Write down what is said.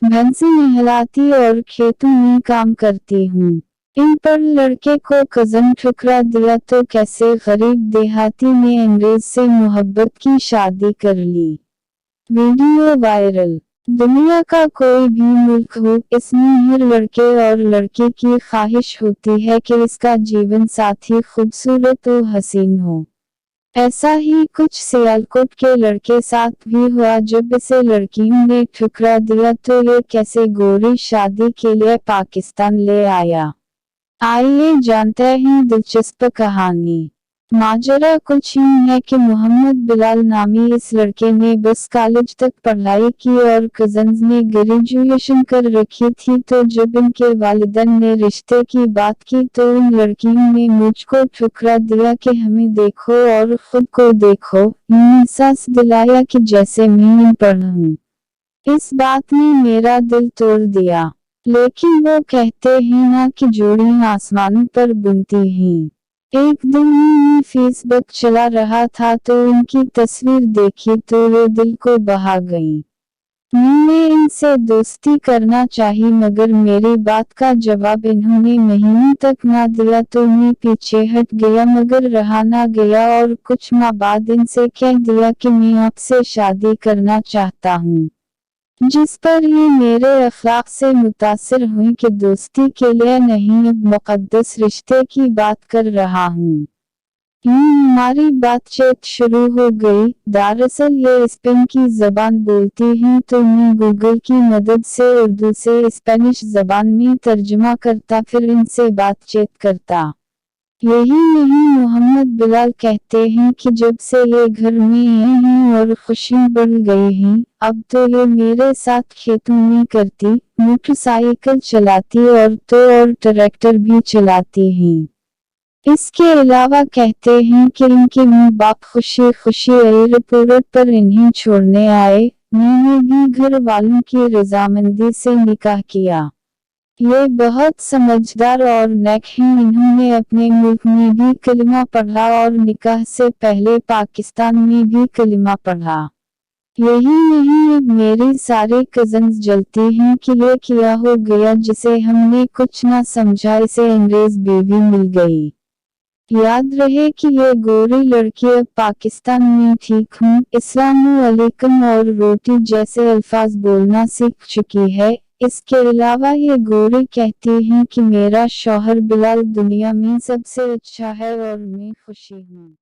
भैंसें नहलाती और खेतों में काम करती हूँ। इन पर लड़के को कजन ठुकरा दिया तो कैसे गरीब देहाती ने अंग्रेज से मोहब्बत की शादी कर ली। Video viral. दुनिया का कोई भी मुल्क हो, इसमें हर लड़के और लड़की की ख्वाहिश होती है कि इसका जीवन साथी खूबसूरत और हसीन हो। ऐसा ही कुछ सियालकोट के लड़के साथ भी हुआ जब इसे लड़कियों ने ठुकरा दिया तो ये कैसे गोरी शादी के लिए पाकिस्तान ले आया। आइए जानते हैं दिलचस्प कहानी। माजरा कुछ यूं है कि मोहम्मद बिलाल नामी इस लड़के ने बस कॉलेज तक पढ़ाई की और कजन्स ने ग्रेजुएशन कर रखी थी, तो जब इनके वालिदैन ने रिश्ते की बात की तो इन लड़कियों ने मुझको ठुकरा दिया कि हमें देखो और खुद को देखो। यूं एहसास दिलाया कि जैसे मैं अनपढ़ हूँ। इस बात ने मेरा दिल तोड़ दिया। लेकिन वो कहते हैं ना कि जोड़ियां आसमानों पर बुनती हैं। एक दिन मैं फेसबुक चला रहा था तो इनकी तस्वीर देखी तो ये दिल को बहा गई। मैंने इनसे दोस्ती करना चाहिए मगर मेरी बात का जवाब इन्होंने महीनों तक ना दिया तो मैं पीछे हट गया, मगर रहा ना गया और कुछ माह बाद इनसे कह दिया कि मैं आपसे शादी करना चाहता हूँ। जिस पर ये मेरे अखलाक से मुतासिर हुई कि दोस्ती के लिए नहीं, अब मुक़द्दस रिश्ते की बात कर रहा हूँ। यूं हमारी बातचीत शुरू हो गई। दरअसल ये स्पेन की ज़बान बोलती हैं तो मैं गूगल की मदद से उर्दू से स्पेनिश ज़बान में तर्जुमा करता फिर इनसे बातचीत करता। यही नहीं, मोहम्मद बिलाल कहते हैं कि जब से ये घर में आए हैं और खुशियाँ बढ़ गई हैं, अब तो ये मेरे साथ खेतों में करती, मोटरसाइकिल चलाती और ट्रैक्टर भी चलाती हैं। इसके अलावा कहते हैं कि इनके माँ बाप खुशी खुशी एयरपोर्ट पर इन्हें छोड़ने आए। मैंने भी घर वालों की रजामंदी से निकाह किया। ये बहुत समझदार और नेक हैं। इन्होंने अपने मुल्क में भी कलिमा पढ़ा और निकाह से पहले पाकिस्तान में भी कलिमा पढ़ा। यही नहीं, अब मेरी सारे कजन्स जलती हैं कि ये क्या हो गया जिसे हमने कुछ ना समझा, इसे अंग्रेज बीवी मिल गई। याद रहे कि ये गोरी लड़की अब पाकिस्तान में ठीक हूँ, अस्सलामुअलैकुम और रोटी जैसे अल्फाज बोलना सीख चुकी है। इसके अलावा ये गोरी कहती हैं कि मेरा शौहर बिलाल दुनिया में सबसे अच्छा है और मैं खुशी हूँ।